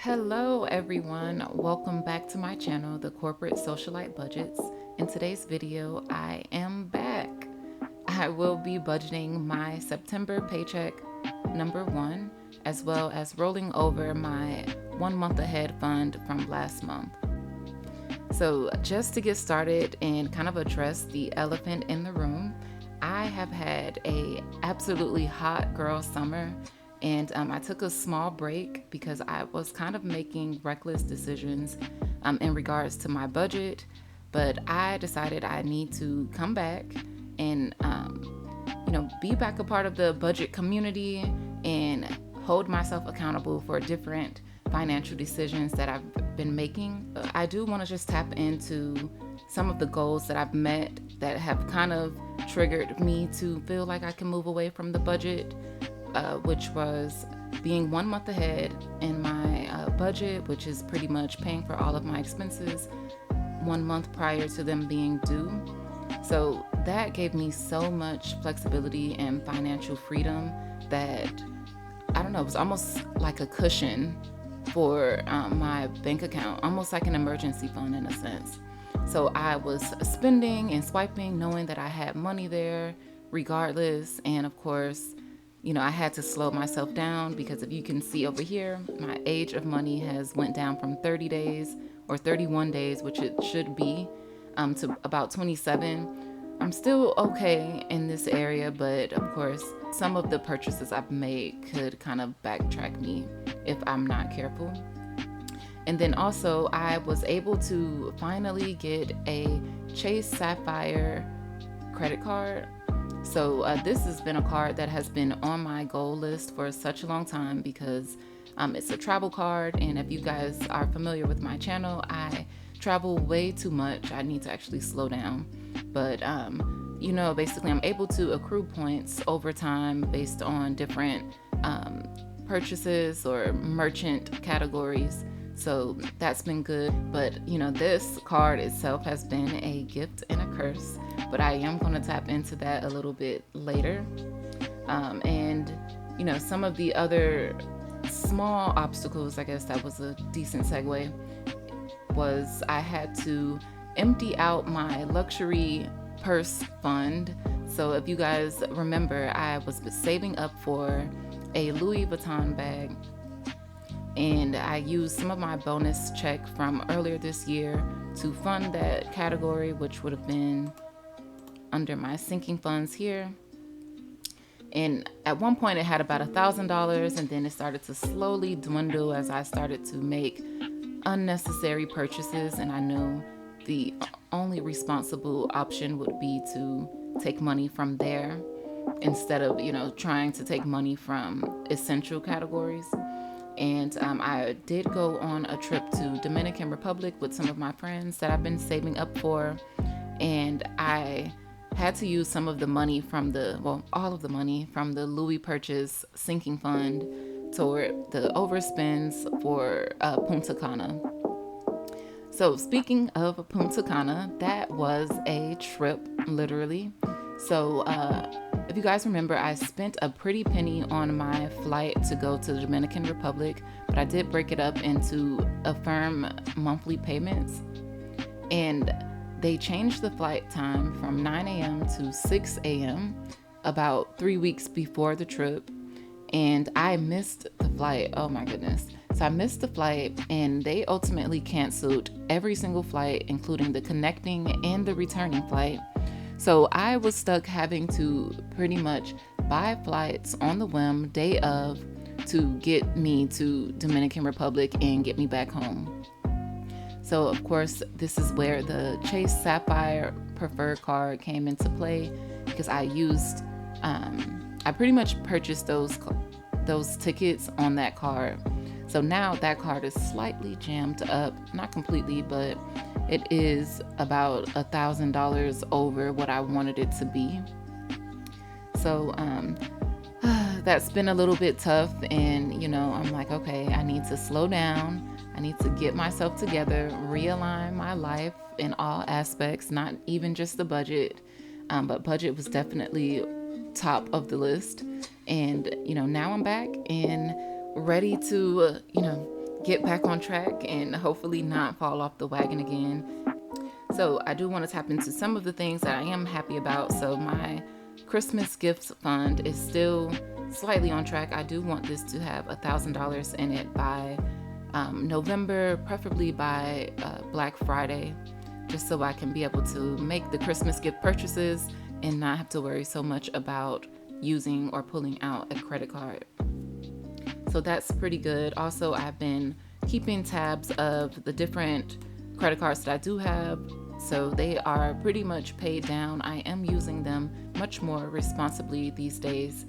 Hello everyone, welcome back to my channel, The Corporate Socialite Budgets. In today's video, I am back. I will be budgeting my September paycheck number 1, as well as rolling over my 1 month ahead fund from last month. So just to get started and kind of address the elephant in the room, I have had a absolutely hot girl summer. And I took a small break because I was kind of making reckless decisions in regards to my budget. But I decided I need to come back and, be back a part of the budget community and hold myself accountable for different financial decisions that I've been making. I do want to just tap into some of the goals that I've met that have kind of triggered me to feel like I can move away from the budget. Which was being 1 month ahead in my budget, which is pretty much paying for all of my expenses 1 month prior to them being due. So that gave me so much flexibility and financial freedom that, I don't know, it was almost like a cushion for my bank account, almost like an emergency fund in a sense. So I was spending and swiping, knowing that I had money there regardless. And of course, I had to slow myself down because if you can see over here, my age of money has went down from 30 days or 31 days, which it should be, to about 27. I'm still okay in this area, but of course, some of the purchases I've made could kind of backtrack me if I'm not careful. And then also, I was able to finally get a Chase Sapphire credit card. So this has been a card that has been on my goal list for such a long time because it's a travel card. And if you guys are familiar with my channel, I travel way too much. I need to actually slow down. But, basically I'm able to accrue points over time based on different purchases or merchant categories. So that's been good. But, this card itself has been a gift and a curse. But I am going to tap into that a little bit later. Some of the other small obstacles, I guess that was a decent segue, was I had to empty out my luxury purse fund. So if you guys remember, I was saving up for a Louis Vuitton bag. And I used some of my bonus check from earlier this year to fund that category, which would have been under my sinking funds here. And at one point it had about $1,000, and then it started to slowly dwindle as I started to make unnecessary purchases. And I knew the only responsible option would be to take money from there instead of, trying to take money from essential categories. And I did go on a trip to Dominican Republic with some of my friends that I've been saving up for. And I had to use some of the money from all of the money from the Louis purchase sinking fund toward the overspends for Punta Cana. So speaking of Punta Cana, that was a trip, literally. So if you guys remember, I spent a pretty penny on my flight to go to the Dominican Republic, but I did break it up into affirm monthly payments. And they changed the flight time from 9 a.m. to 6 a.m. about 3 weeks before the trip. And I missed the flight. Oh my goodness. So I missed the flight, and they ultimately canceled every single flight, including the connecting and the returning flight. So I was stuck having to pretty much buy flights on the whim day of to get me to Dominican Republic and get me back home. So of course, this is where the Chase Sapphire preferred card came into play because I pretty much purchased those tickets on that card. So now that card is slightly jammed up, not completely, but it is about $1,000 over what I wanted it to be. So that's been a little bit tough, and I'm like, okay, I need to slow down. I need to get myself together, realign my life in all aspects, not even just the budget, but budget was definitely top of the list. And now I'm back and ready to get back on track and hopefully not fall off the wagon again. So I do want to tap into some of the things that I am happy about. So my Christmas gifts fund is still slightly on track. I do want this to have $1,000 in it by November, preferably by Black Friday, just so I can be able to make the Christmas gift purchases and not have to worry so much about using or pulling out a credit card. So that's pretty good. Also, I've been keeping tabs of the different credit cards that I do have. So they are pretty much paid down. I am using them much more responsibly these days.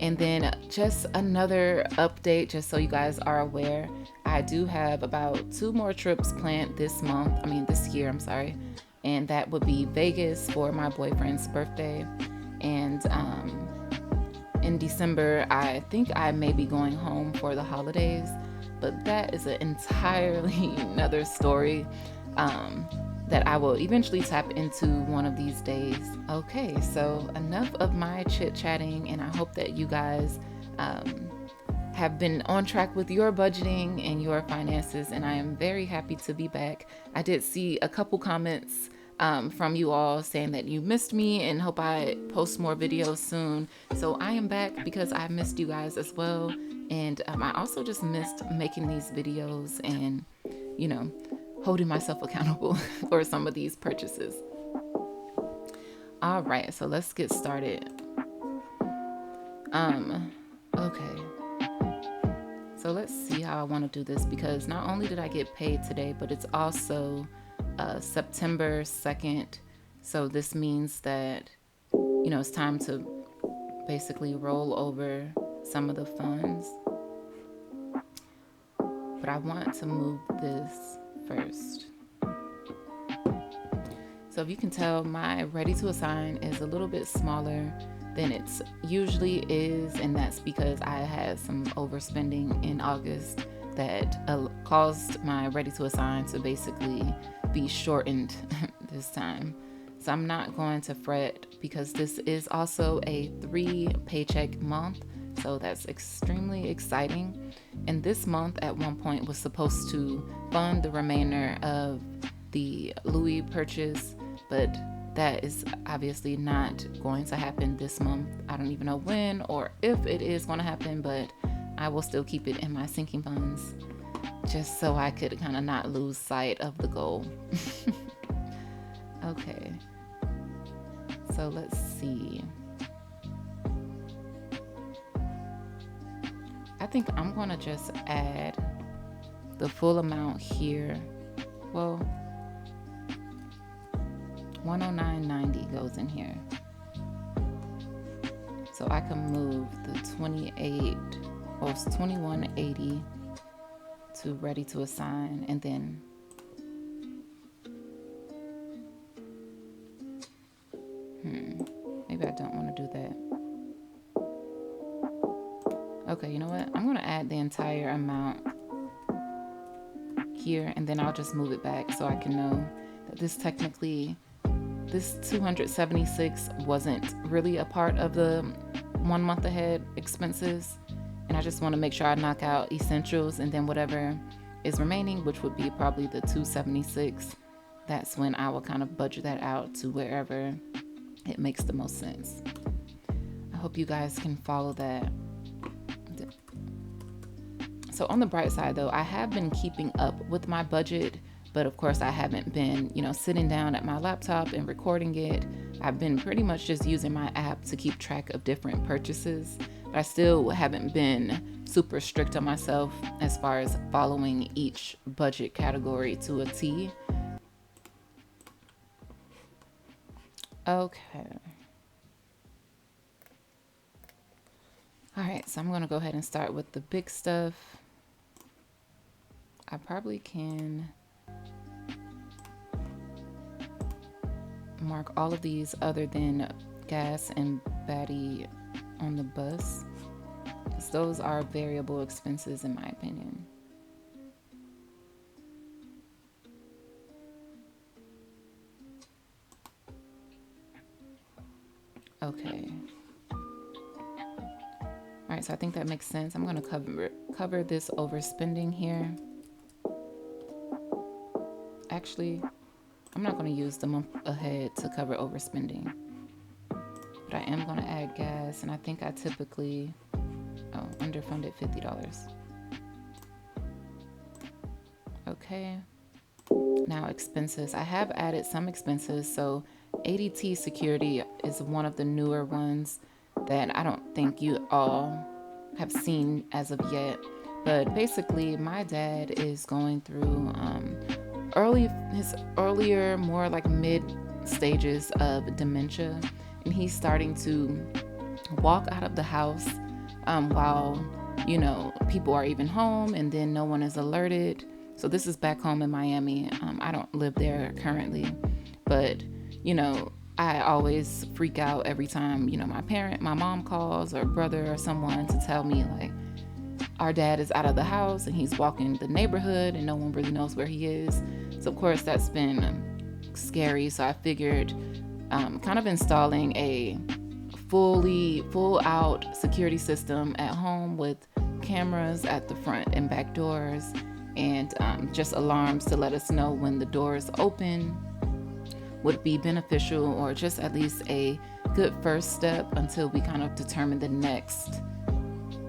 And then just another update, just so you guys are aware, I do have about 2 more trips planned this year, and that would be Vegas for my boyfriend's birthday. And in December, I think I may be going home for the holidays, but that is an entirely another story that I will eventually tap into one of these days. Okay, so enough of my chit-chatting, and I hope that you guys have been on track with your budgeting and your finances, and I am very happy to be back. I did see a couple comments from you all saying that you missed me and hope I post more videos soon. So I am back because I missed you guys as well, and I also just missed making these videos and, you know, holding myself accountable for some of these purchases. All right, so let's get started. Okay. So let's see how I want to do this, because not only did I get paid today, but it's also September 2nd. So this means that, you know, it's time to basically roll over some of the funds. But I want to move this first. So if you can tell, my ready to assign is a little bit smaller than it usually is, and that's because I had some overspending in August that caused my ready to assign to basically be shortened this time. So I'm not going to fret, because this is also a 3 paycheck month, so that's extremely exciting. And this month at one point was supposed to fund the remainder of the Louis purchase, but that is obviously not going to happen this month. I don't even know when or if it is going to happen, but I will still keep it in my sinking funds just so I could kind of not lose sight of the goal. Okay, so let's see. I think I'm going to just add the full amount here. Well, 109.90 goes in here. So I can move the 2180 to ready to assign, and then maybe I don't want to do that. Okay, you know what? I'm going to add the entire amount here, and then I'll just move it back so I can know that this 276 wasn't really a part of the 1 month ahead expenses. And I just want to make sure I knock out essentials, and then whatever is remaining, which would be probably the 276, that's when I will kind of budget that out to wherever it makes the most sense. I hope you guys can follow that. So on the bright side though, I have been keeping up with my budget, but of course I haven't been, sitting down at my laptop and recording it. I've been pretty much just using my app to keep track of different purchases, but I still haven't been super strict on myself as far as following each budget category to a T. Okay. All right, so I'm gonna go ahead and start with the big stuff. I probably can mark all of these other than gas and batty on the bus, because those are variable expenses in my opinion. Okay. All right, so I think that makes sense. I'm going to cover this overspending here. Actually, I'm not going to use the month ahead to cover overspending, but I am going to add gas, and I think I typically underfunded $50. Okay. Now expenses. I have added some expenses. So ADT security is one of the newer ones that I don't think you all have seen as of yet. But basically, my dad is going through his earlier, more like mid stages of dementia, and he's starting to walk out of the house while people are even home, and then no one is alerted. So this is back home in Miami. I don't live there currently, but I always freak out every time my mom calls, or brother or someone, to tell me like our dad is out of the house and he's walking the neighborhood and no one really knows where he is. So of course that's been scary. So I figured kind of installing a full out security system at home with cameras at the front and back doors, and just alarms to let us know when the doors open would be beneficial, or just at least a good first step until we kind of determine the next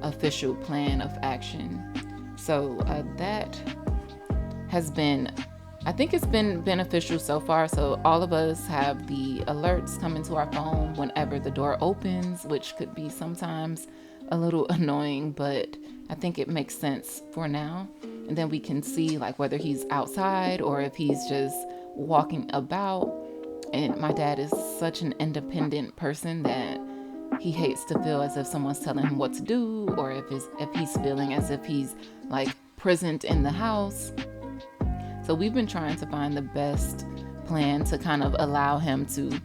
official plan of action. So that has been, I think it's been beneficial so far. So all of us have the alerts come into our phone whenever the door opens, which could be sometimes a little annoying, but I think it makes sense for now. And then we can see like whether he's outside or if he's just walking about. And my dad is such an independent person that he hates to feel as if someone's telling him what to do, or if he's feeling as if he's like present in the house. So we've been trying to find the best plan to kind of allow him to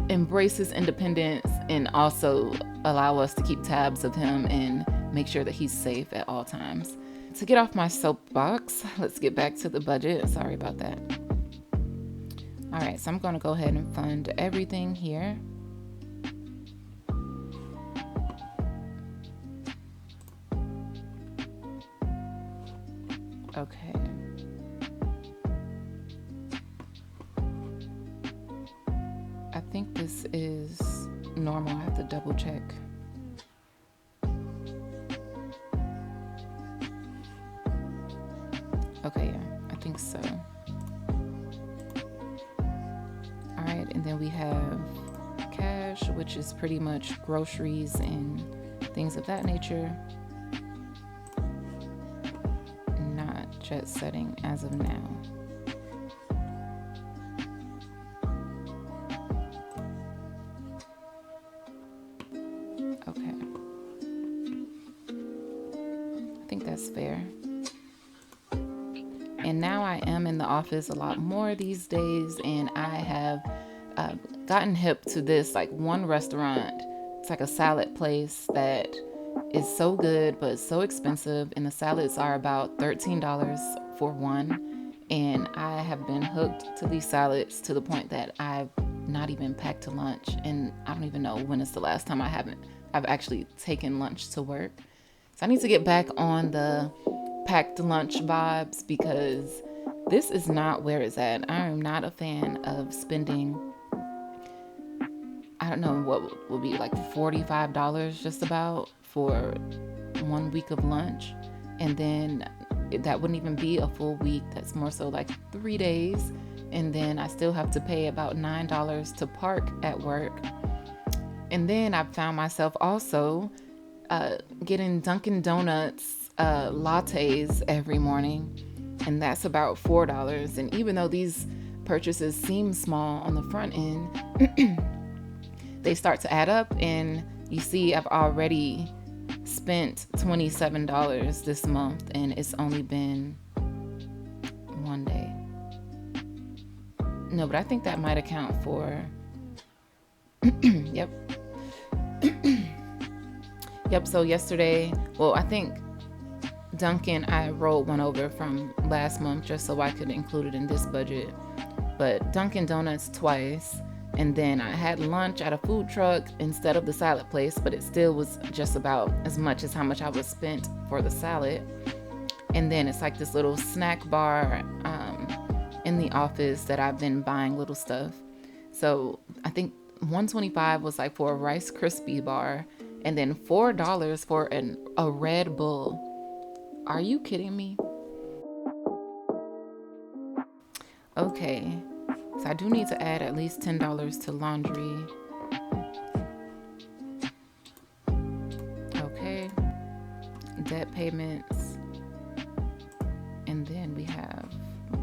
embrace his independence and also allow us to keep tabs of him and make sure that he's safe at all times. To get off my soapbox, let's get back to the budget. Sorry about that. All right, so I'm going to go ahead and fund everything here. Okay. I think this is normal. I have to double check. Okay, yeah, I think so. All right, and then we have cash, which is pretty much groceries and things of that nature. Not jet setting as of now. Okay. I think that's fair. And now I am in the office a lot more these days, and I have gotten hip to this like one restaurant. It's like a salad place that is so good, but so expensive, and the salads are about $13 for one. And I have been hooked to these salads to the point that I've not even packed to lunch, and I don't even know when is the last time I've actually taken lunch to work. So I need to get back on the packed lunch vibes, because this is not where it's at. I am not a fan of spending, I don't know what will be like $45 just about for 1 week of lunch. And then that wouldn't even be a full week. That's more so like 3 days. And then I still have to pay about $9 to park at work. And then I found myself also getting Dunkin' Donuts lattes every morning, and that's about $4. And even though these purchases seem small on the front end, they start to add up, and you see I've already spent $27 this month, and it's only been 1 day. No, but I think that might account for yep. Yep, so yesterday, well, I think Dunkin', I rolled one over from last month just so I could include it in this budget. But Dunkin' Donuts twice, And then I had lunch at a food truck instead of the salad place, but it still was just about as much as how much I was spent for the salad. And then it's like this little snack bar in the office that I've been buying little stuff. So I think $125 was like for a Rice Krispie bar, and then $4 for a Red Bull. Are you kidding me? Okay, so I do need to add at least $10 to laundry. Okay, debt payments. And then we have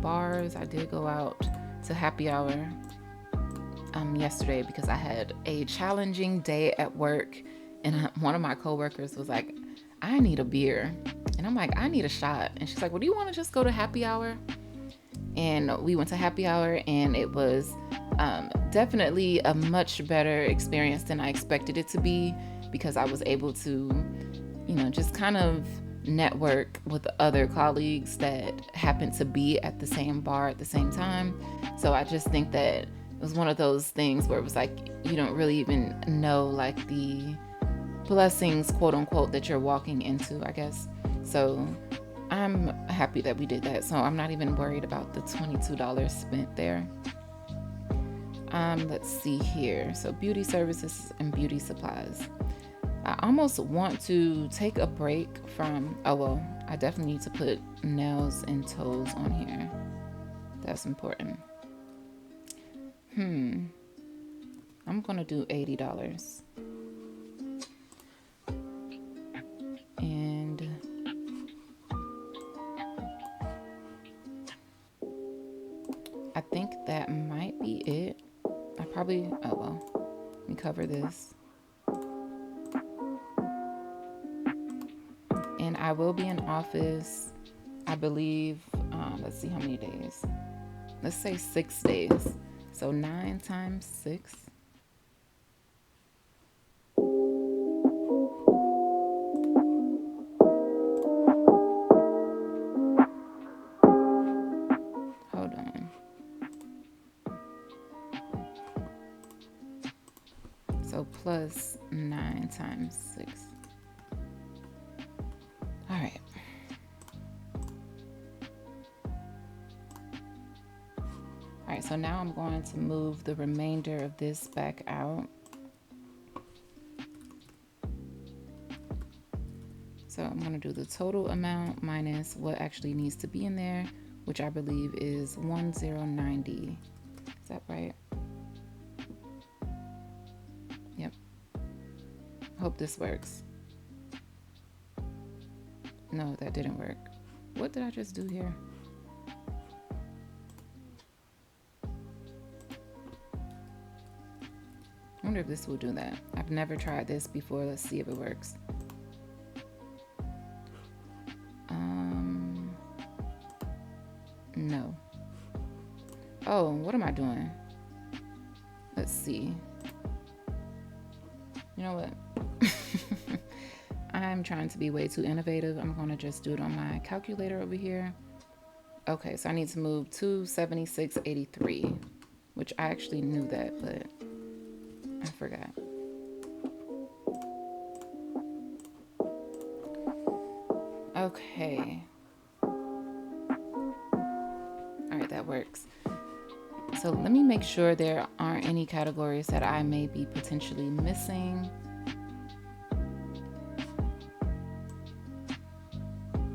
bars. I did go out to happy hour yesterday because I had a challenging day at work, and one of my coworkers was like, I need a beer. And I'm like, I need a shot. And she's like, well, do you want to just go to happy hour? And we went to happy hour, and it was definitely a much better experience than I expected it to be, because I was able to, just kind of network with other colleagues that happened to be at the same bar at the same time. So I just think that it was one of those things where it was like, you don't really even know like the blessings, quote unquote, that you're walking into, I guess. So I'm happy that we did that. So I'm not even worried about the $22 spent there. Let's see here. So beauty services and beauty supplies. I almost want to take a break from, I definitely need to put nails and toes on here. That's important. I'm gonna do $80. And I think that might be it. I probably, let me cover this. And I will be in office, I believe, let's see how many days. Let's say 6 days. So 9 times 6. Hold on. So plus 9 times 6. All right. All right, so now I'm going to move the remainder of this back out. So I'm going to do the total amount minus what actually needs to be in there, which I believe is 1090. Is that right? Yep. Hope this works. No, that didn't work. What did I just do here? I wonder if this will do that. I've never tried this before. Let's see if it works. No. Oh, what am I doing? Let's see. You know what? I'm trying to be way too innovative. I'm going to just do it on my calculator over here. Okay, so I need to move 276.83, which I actually knew that, but I forgot. Okay. All right, that works. So let me make sure there aren't any categories that I may be potentially missing.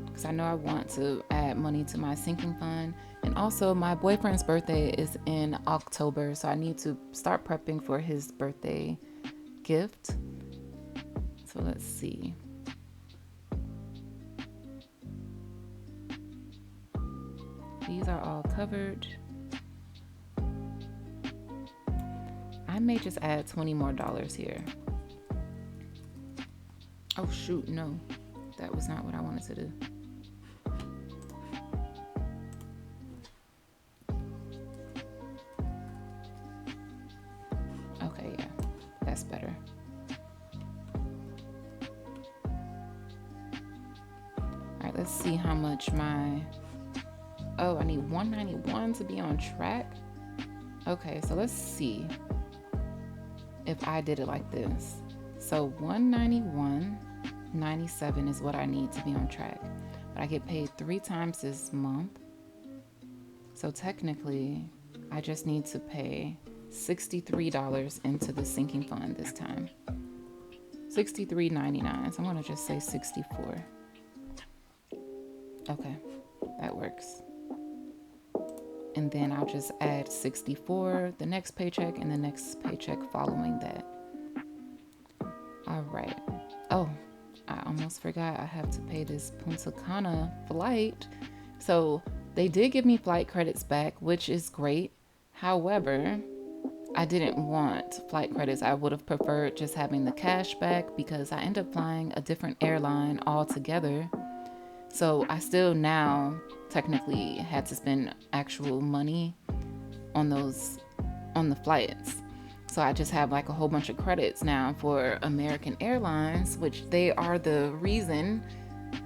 Because I know I want to add money to my sinking fund. And also my boyfriend's birthday is in October, so I need to start prepping for his birthday gift. So let's see. These are all covered. I may just add $20 more here. Oh shoot, no. That was not what I wanted to do. Okay, yeah, that's better. All right, let's see how much my, I need 191 to be on track. Okay, so let's see. if I did it like this. So 191.97 is what I need to be on track, but I get paid 3 times this month. So technically, I just need to pay $63 into the sinking fund this time. $63.99. So I'm gonna just say 64. Okay, that works. And then I'll just add 64 the next paycheck and the next paycheck following that. All right. Oh, I almost forgot I have to pay this Punta Cana flight. So they did give me flight credits back, which is great. However, I didn't want flight credits. I would have preferred just having the cash back because I ended up flying a different airline altogether. So I still now technically had to spend actual money on the flights. So I just have like a whole bunch of credits now for American Airlines, which they are the reason.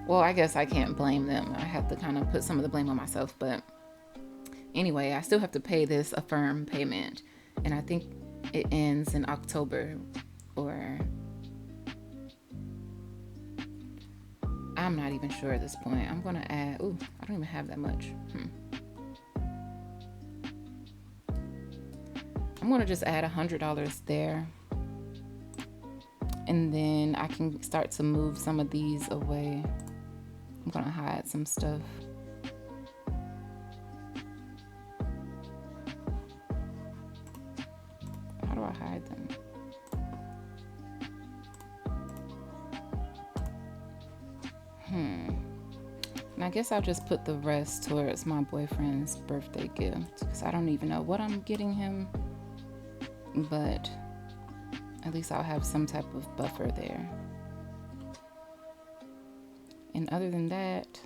Well, I guess I can't blame them. I have to kind of put some of the blame on myself. But anyway, I still have to pay this Affirm payment. And I think it ends in October, or I'm not even sure at this point. I'm going to add, ooh, I don't even have that much. I'm going to just add $100 there. And then I can start to move some of these away. I'm going to hide some stuff. How do I hide them? And I guess I'll just put the rest towards my boyfriend's birthday gift because I don't even know what I'm getting him. But at least I'll have some type of buffer there. And other than that,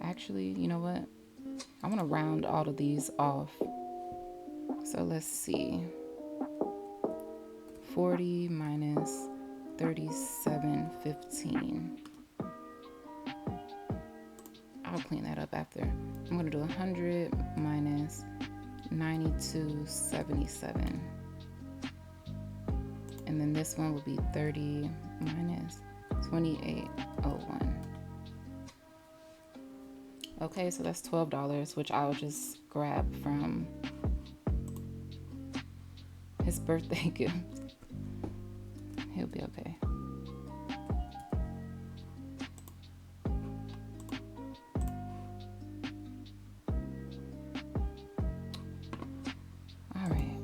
actually, you know what? I want to round all of these off. So let's see. 40 minus 37.15. I'll clean that up after. I'm going to do 100 minus 92.77. And then this one will be 30 minus 28.01. Okay, so that's $12, which I'll just grab from his birthday gift. He'll be okay. All right.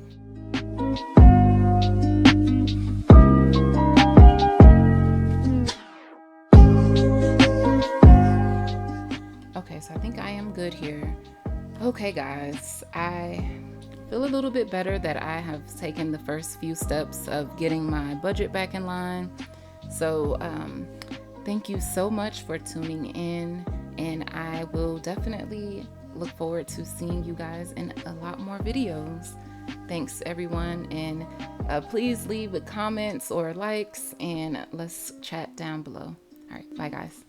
Okay, so I think I am good here. Okay, guys, I feel a little bit better that I have taken the first few steps of getting my budget back in line. So thank you so much for tuning in, and I will definitely look forward to seeing you guys in a lot more videos. Thanks everyone, and please leave comments or likes, and let's chat down below. All right, bye guys.